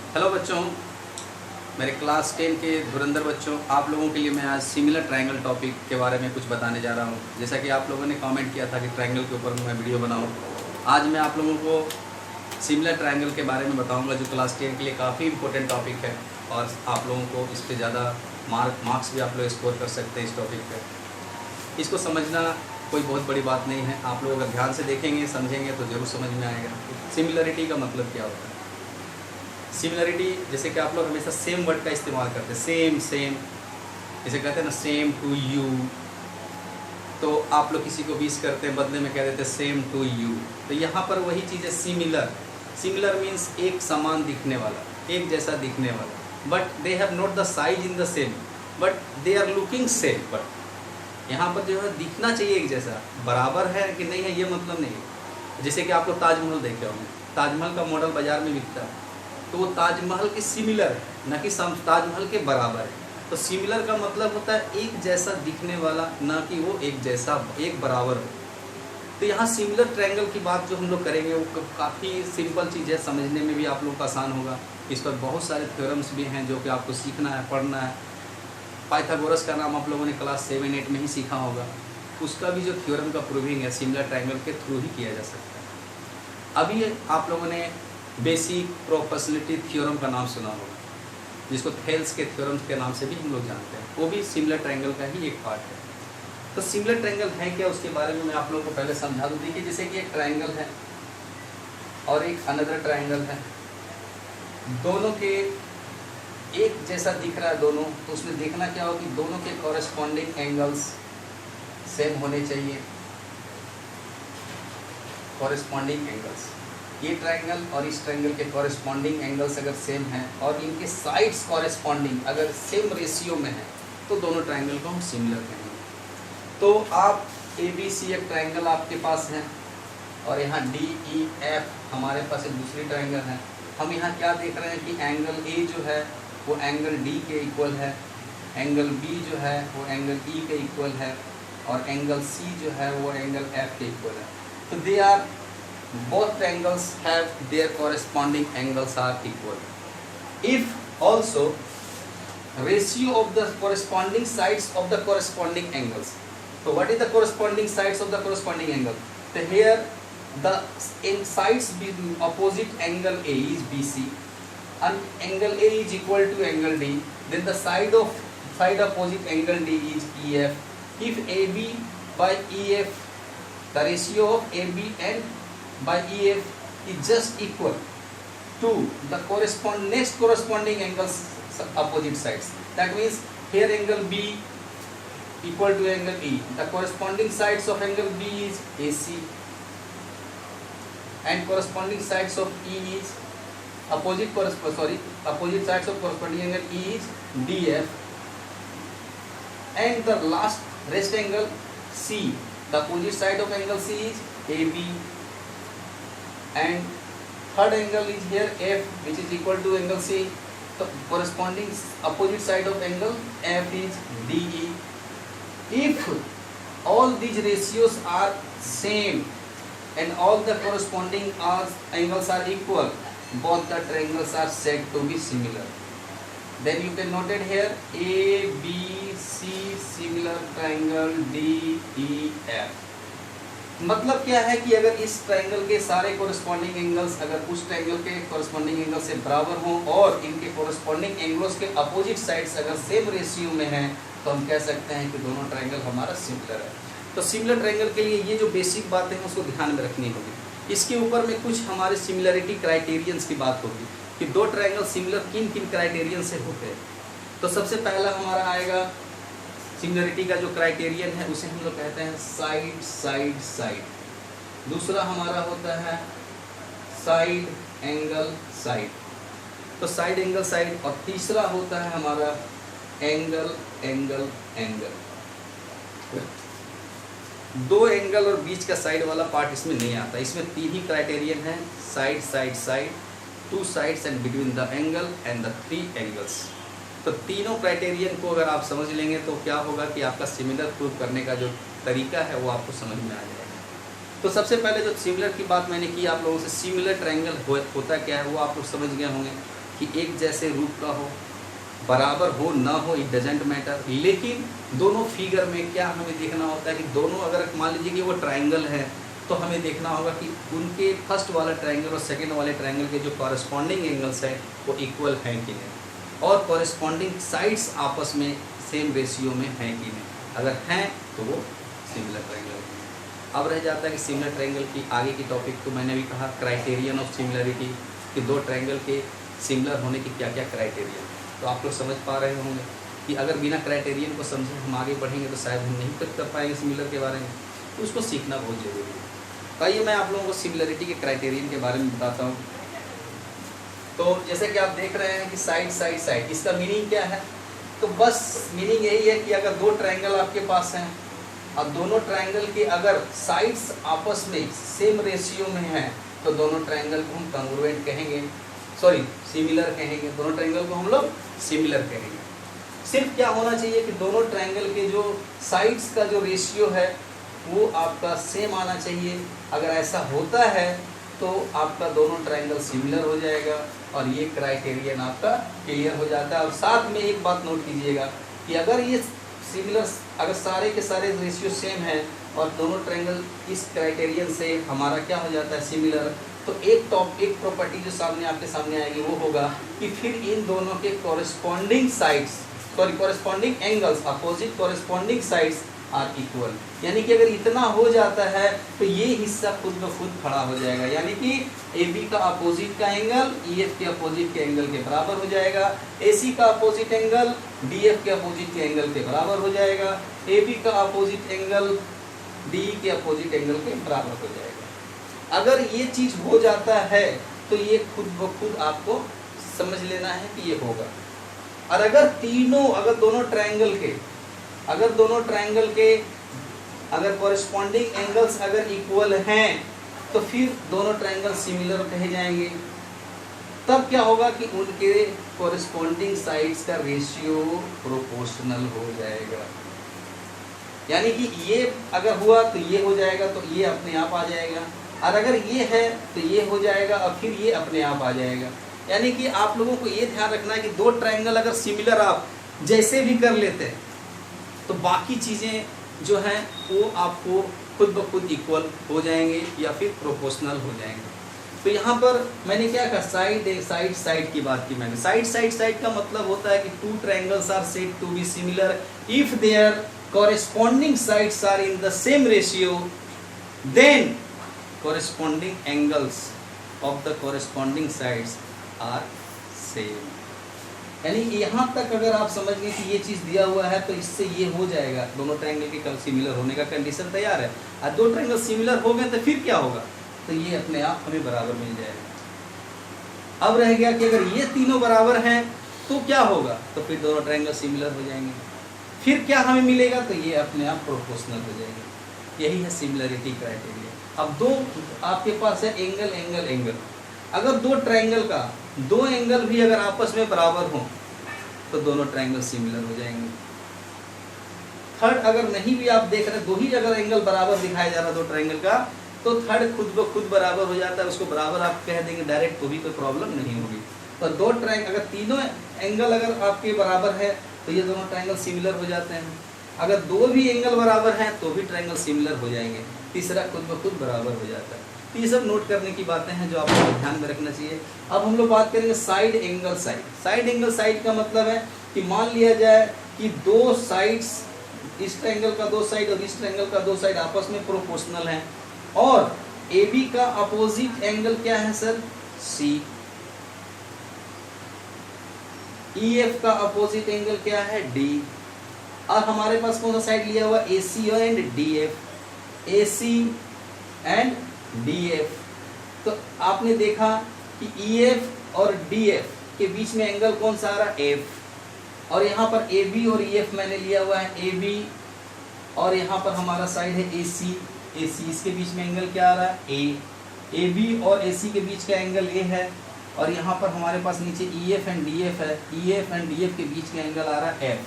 Hello बच्चों, मेरे class 10 के धुरंधर बच्चों, आप लोगों के लिए मैं आज सिमिलर ट्रायंगल टॉपिक के बारे में कुछ बताने जा रहा हूँ। जैसा कि आप लोगों ने कमेंट किया था कि ट्रायंगल के ऊपर मैं वीडियो बनाऊँ, आज मैं आप लोगों को सिमिलर ट्रायंगल के बारे में बताऊँगा, जो क्लास 10 के लिए काफ़ी इंपॉर्टेंट टॉपिक है और आप लोगों को इस पर ज़्यादा मार्क्स भी आप लोग स्कोर कर सकते हैं इस टॉपिक पर। इसको समझना कोई बहुत बड़ी बात नहीं है, आप लोग अगर ध्यान से देखेंगे समझेंगे तो ज़रूर समझ में आएगा। सिमिलरिटी का मतलब क्या होता है। सिमिलरिटी, जैसे कि आप लोग हमेशा सेम वर्ड का इस्तेमाल करते हैं, सेम सेम, जैसे कहते हैं ना सेम टू यू, तो आप लोग किसी को विश करते हैं बदले में कह देते हैं सेम टू यू। तो यहाँ पर वही चीज़ है सिमिलर। सिमिलर मीन्स एक समान दिखने वाला, एक जैसा दिखने वाला, but they have not the size in the same, but they are looking same. But यहाँ पर जो है दिखना चाहिए एक जैसा, बराबर है कि नहीं है ये मतलब नहीं है। जैसे कि आप लोग ताजमहल देखे होंगे, ताजमहल का मॉडल बाज़ार में बिकता है, तो वो ताजमहल के सिमिलर है, न कि ताजमहल के बराबर है। तो सिमिलर का मतलब होता है एक जैसा दिखने वाला, न कि वो एक जैसा एक बराबर हो। तो यहाँ सिमिलर ट्रायंगल की बात जो हम लोग करेंगे वो काफ़ी सिंपल चीज़ है, समझने में भी आप लोगों को आसान होगा। इस पर बहुत सारे थ्योरम्स भी हैं जो कि आपको सीखना है, पढ़ना है। पाइथागोरस का नाम आप लोगों ने क्लास 7-8 में ही सीखा होगा, उसका भी जो थ्योरम का प्रूविंग है सिमिलर ट्रायंगल के थ्रू ही किया जा सकता है। अभी आप लोगों ने बेसिक प्रोपोर्शनलिटी थ्योरम का नाम सुना होगा, जिसको थेल्स के थ्योरम के नाम से भी हम लोग जानते हैं, वो भी सिमिलर ट्रायंगल का ही एक पार्ट है। तो सिमिलर ट्रायंगल है क्या, उसके बारे में मैं आप लोगों को पहले समझा दूँ। देखिए, जैसे कि एक ट्रायंगल है और एक अनदर ट्रायंगल है, दोनों के एक जैसा दिख रहा है दोनों, तो उसमें देखना क्या हो कि दोनों के कॉरेस्पॉन्डिंग एंगल्स सेम होने चाहिए। कॉरेस्पॉन्डिंग एंगल्स, ये ट्रायंगल और इस ट्रायंगल के कॉरेस्पॉन्डिंग एंगल्स अगर सेम हैं और इनके साइड्स कॉरेस्पॉन्डिंग अगर सेम रेशियो में है, तो दोनों ट्रायंगल को हम सिमिलर कहेंगे। तो आप ABC एक ट्रायंगल आपके पास है और यहाँ DEF हमारे पास एक दूसरी ट्रायंगल है। हम यहाँ क्या देख रहे हैं कि एंगल A जो है वो एंगल D के इक्वल है, एंगल B जो है वो एंगल E के इक्वल है, और एंगल C जो है वो एंगल F के इक्वल है। तो they are both triangles have their corresponding angles are equal. If also ratio of the corresponding sides of the corresponding angles. So what is the corresponding sides of the corresponding angle? So here the in sides opposite angle A is BC and angle A is equal to angle D. Then the side opposite angle D is EF. If AB by EF, the ratio of AB and by EF is just equal to the next corresponding angles opposite sides. That means here angle B equal to angle E. The corresponding sides of angle B is AC and corresponding sides of E is opposite sides of corresponding angle E is DF, and the last rest angle C, the opposite side of angle C is AB, and third angle is here F, which is equal to angle C. The corresponding opposite side of angle F is DE. If all these ratios are same and all the corresponding angles are equal, both the triangles are said to be similar. Then you can note it here ABC similar triangle DEF. मतलब क्या है कि अगर इस triangle के सारे corresponding angles अगर उस ट्रायंगल के कोरेस्पॉन्डिंग एंगल से बराबर हों और इनके कोरेस्पॉन्डिंग एंगल्स के अपोजिट साइड्स अगर सेम रेशियो में हैं, तो हम कह सकते हैं कि दोनों ट्रायंगल हमारा सिमिलर है। तो सिमिलर ट्रायंगल के लिए ये जो बेसिक बातें हैं उसको ध्यान में रखनी होगी। इसके ऊपर में कुछ हमारे सिमिलरिटी क्राइटेरियंस की बात होगी कि दो ट्रायंगल सिमिलर किन किन क्राइटेरियन से होते हैं। तो सबसे पहला हमारा आएगा सिमिलरिटी का जो क्राइटेरियन है उसे हम लोग कहते हैं साइड साइड साइड। दूसरा हमारा होता है साइड एंगल साइड, तो साइड एंगल साइड। और तीसरा होता है हमारा एंगल एंगल एंगल। दो एंगल और बीच का साइड वाला पार्ट इसमें नहीं आता। इसमें तीन ही क्राइटेरियन है, side side side, two sides and between the angle and the three angles. तो तीनों क्राइटेरियन को अगर आप समझ लेंगे तो क्या होगा कि आपका सिमिलर प्रूव करने का जो तरीका है वो आपको समझ में आ जाएगा। तो सबसे पहले जो सिमिलर की बात मैंने की आप लोगों से, सिमिलर ट्रायंगल होता क्या है वो आप लोग समझ गए होंगे। कि एक जैसे रूप का हो, बराबर हो ना हो, इट डजेंट मैटर, लेकिन दोनों फिगर में क्या हमें देखना होता है कि दोनों, अगर मान लीजिए कि वो ट्राइंगल है तो हमें देखना होगा कि उनके फर्स्ट वाला ट्राइंगल और सेकंड वाले ट्राइंगल के जो कॉरस्पॉन्डिंग एंगल्स हैं वो इक्वल हैं कि नहीं, और कॉरस्पॉन्डिंग साइड्स आपस में सेम रेशियो में हैं कि नहीं। अगर हैं तो वो सिमिलर ट्राइंगल है। अब रह जाता है कि सिमिलर ट्राइंगल की आगे की टॉपिक, तो मैंने भी कहा क्राइटेरियन ऑफ सिमिलरिटी, कि दो ट्राइंगल के सिमिलर होने की क्या क्या क्राइटेरिया। तो आप लोग समझ पा रहे होंगे कि अगर बिना क्राइटेरियन को समझे हम आगे बढ़ेंगे तो शायद हम नहीं कर पाएंगे सिमिलर के बारे में, तो उसको सीखना बहुत ज़रूरी है। तो आइए मैं आप लोगों को सिमिलरिटी के क्राइटेरियन के बारे में बताता हूँ। तो जैसे कि आप देख रहे हैं कि साइड साइड साइड, इसका मीनिंग क्या है? तो बस मीनिंग यही है कि अगर दो ट्राइंगल आपके पास हैं और दोनों ट्राइंगल के अगर साइड्स आपस में सेम रेशियो में हैं तो दोनों ट्राइंगल को हम कॉन्ग्रुएंट कहेंगे, सॉरी सिमिलर कहेंगे, दोनों ट्राइंगल को हम लोग सिमिलर कहेंगे। सिर्फ क्या होना चाहिए कि दोनों ट्राइंगल के जो साइड्स का जो रेशियो है वो आपका सेम आना चाहिए। अगर ऐसा होता है तो आपका दोनों ट्राइंगल सिमिलर हो जाएगा और ये क्राइटेरियन आपका क्लियर हो जाता है। और साथ में एक बात नोट कीजिएगा कि अगर ये सिमिलर, अगर सारे के सारे रेशियो सेम है और दोनों ट्राइंगल इस क्राइटेरियन से हमारा क्या हो जाता है सिमिलर, तो एक प्रॉपर्टी जो सामने आपके सामने आएगी वो होगा कि फिर इन दोनों के corresponding sides, sorry corresponding angles, opposite corresponding sides are equal. यानी कि अगर इतना हो जाता है तो ये हिस्सा खुद ब खुद खड़ा हो जाएगा, यानी कि AB का अपोजिट का एंगल EF के अपोजिट के एंगल के बराबर हो जाएगा, AC का अपोजिट एंगल DF के अपोजिट के एंगल के बराबर हो जाएगा, AB का अपोजिट एंगल DE के अपोजिट एंगल के बराबर हो जाएगा। अगर ये चीज हो जाता है तो ये खुद ब खुद आपको समझ लेना है कि ये होगा। और अगर दोनों ट्राइंगल के अगर कॉरस्पॉन्डिंग एंगल्स अगर इक्वल हैं तो फिर दोनों ट्राइंगल सिमिलर कहे जाएंगे। तब क्या होगा कि उनके कॉरस्पॉन्डिंग साइड्स का रेशियो प्रोपोर्शनल हो जाएगा, यानी कि ये अगर हुआ तो ये हो जाएगा, तो ये अपने आप आ जाएगा, और अगर ये है तो ये हो जाएगा और फिर ये अपने आप आ जाएगा। यानी कि आप लोगों को ये ध्यान रखना है कि दो ट्राइंगल अगर सिमिलर आप जैसे भी कर लेते हैं तो बाकी चीज़ें जो हैं वो आपको खुद ब खुद इक्वल हो जाएंगे या फिर प्रोपोर्शनल हो जाएंगे। तो यहाँ पर मैंने क्या कहा, साइड की बात की मैंने। साइड का मतलब होता है कि two triangles are said to be similar if their corresponding sides are in the same ratio, then corresponding angles of the corresponding sides are same। यानी यहाँ तक अगर आप समझ गए कि ये चीज़ दिया हुआ है तो इससे ये हो जाएगा, दोनों ट्रायंगल के सिमिलर होने का कंडीशन तैयार है। और दो ट्रायंगल सिमिलर हो गए तो फिर क्या होगा, तो ये अपने आप हमें बराबर मिल जाएगा। अब रह गया कि अगर ये तीनों बराबर हैं तो क्या होगा, तो फिर दोनों ट्रायंगल सिमिलर हो जाएंगे। फिर क्या हमें मिलेगा, तो ये अपने आप प्रोपोर्शनल हो जाएंगे। यही है सिमिलरिटी क्राइटेरिया। अब दो आपके पास है एंगल, अगर दो ट्रायंगल का दो एंगल भी अगर आपस में बराबर हो तो दोनों ट्रायंगल सिमिलर हो जाएंगे। थर्ड अगर नहीं भी आप देख रहे, दो ही अगर एंगल बराबर दिखाया जा रहा दो ट्रायंगल का, तो थर्ड खुद ब खुद बराबर हो जाता है, उसको बराबर आप कह देंगे डायरेक्ट, तो भी कोई प्रॉब्लम नहीं होगी। तो दो ट्रायंगल अगर तीनों एंगल अगर आपके बराबर है तो ये दोनों ट्रायंगल सिमिलर हो जाते हैं। अगर दो भी एंगल बराबर हैं तो भी ट्रायंगल सिमिलर हो जाएंगे। तीसरा खुद ब खुद बराबर हो जाता है। तो ये सब नोट करने की बातें हैं जो आपको ध्यान में रखना चाहिए। अब हम लोग बात करेंगे साइड एंगल साइड का मतलब है कि मान लिया जाए कि दो साइड्स, इस ट्रायंगल का दो साइड और इस ट्रायंगल का दो साइड आपस में प्रोपोर्शनल हैं, और AB का अपोजिट एंगल क्या है सर, C। EF का अपोजिट एंगल क्या है, D। और हमारे पास कौन सा साइड लिया हुआ, AC एंड DF। तो आपने देखा कि EF और DF के बीच में एंगल कौन सा आ रहा है, F। और यहाँ पर AB और EF मैंने लिया हुआ है AB, और यहाँ पर हमारा साइड है AC। इसके बीच में एंगल क्या आ रहा है, A। AB और AC के बीच का एंगल A है, और यहाँ पर हमारे पास नीचे EF एंड DF है। EF एंड DF के बीच का एंगल आ रहा है F।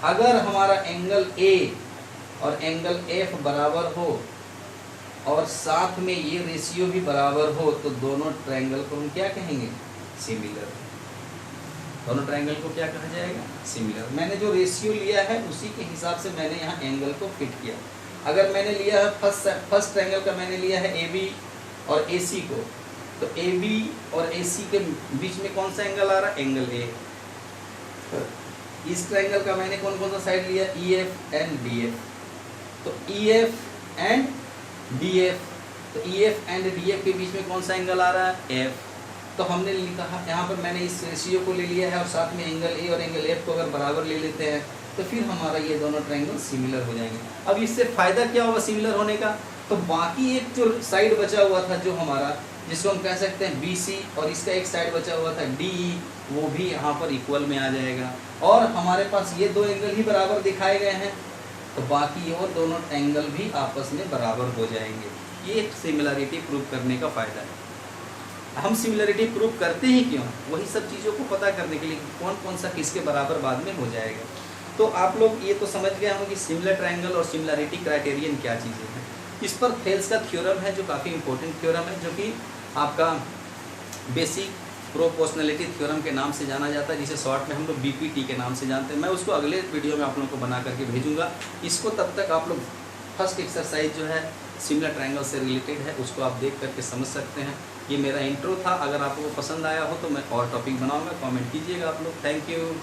अगर हमारा एंगल A और एंगल F बराबर हो और साथ में ये रेशियो भी बराबर हो तो दोनों ट्रायंगल को हम क्या कहेंगे, सिमिलर। दोनों ट्रायंगल को क्या कहा जाएगा, सिमिलर। मैंने जो रेशियो लिया है उसी के हिसाब से मैंने यहाँ एंगल को फिट किया। अगर मैंने लिया है फर्स्ट ट्रायंगल का मैंने लिया है ए बी और ए सी को, तो ए बी और ए सी के बीच में कौन सा एंगल आ रहा है, एंगल ए। इस ट्रायंगल का मैंने कौन कौन सा साइड लिया, E F and D F. तो E F and D F, तो E F and D F के बीच में कौन सा एंगल आ रहा है, एफ। तो हमने लिखा यहाँ पर मैंने इस रेशियो को ले लिया है और साथ में एंगल ए और एंगल एफ को अगर बराबर ले लेते हैं तो फिर हमारा ये दोनों ट्रायंगल सिमिलर हो जाएंगे। अब इससे फ़ायदा क्या होगा सिमिलर होने का, तो बाकी एक जो साइड बचा हुआ था जो हमारा, जिसको हम कह सकते हैं बी सी, और इसका एक साइड बचा हुआ था डी ई, वो भी यहाँ पर इक्वल में आ जाएगा। और हमारे पास ये दो एंगल ही बराबर दिखाए गए हैं, तो बाकी और दोनों एंगल भी आपस में बराबर हो जाएंगे। ये सिमिलरिटी प्रूव करने का फ़ायदा है। हम सिमिलरिटी प्रूव करते ही क्यों, वही सब चीज़ों को पता करने के लिए कौन कौन सा किसके बराबर बाद में हो जाएगा। तो आप लोग ये तो समझ गए होंगे कि सिमिलर ट्रायंगल और सिमिलरिटी क्राइटेरियन क्या चीज़ें हैं। इस पर थेल्स का थ्योरम है जो काफ़ी इंपॉर्टेंट थ्योरम है, जो कि आपका बेसिक प्रोपोर्शनलिटी थ्योरम के नाम से जाना जाता है, जिसे शॉर्ट में हम लोग BPT के नाम से जानते हैं। मैं उसको अगले वीडियो में आप लोगों को बना करके भेजूँगा। इसको तब तक आप लोग फर्स्ट एक्सरसाइज जो है सिमिलर ट्रायंगल से रिलेटेड है, उसको आप देख करके समझ सकते हैं। ये मेरा इंट्रो था, अगर आपको पसंद आया हो तो मैं और टॉपिक बनाऊँगा, कॉमेंट कीजिएगा आप लोग। Thank you.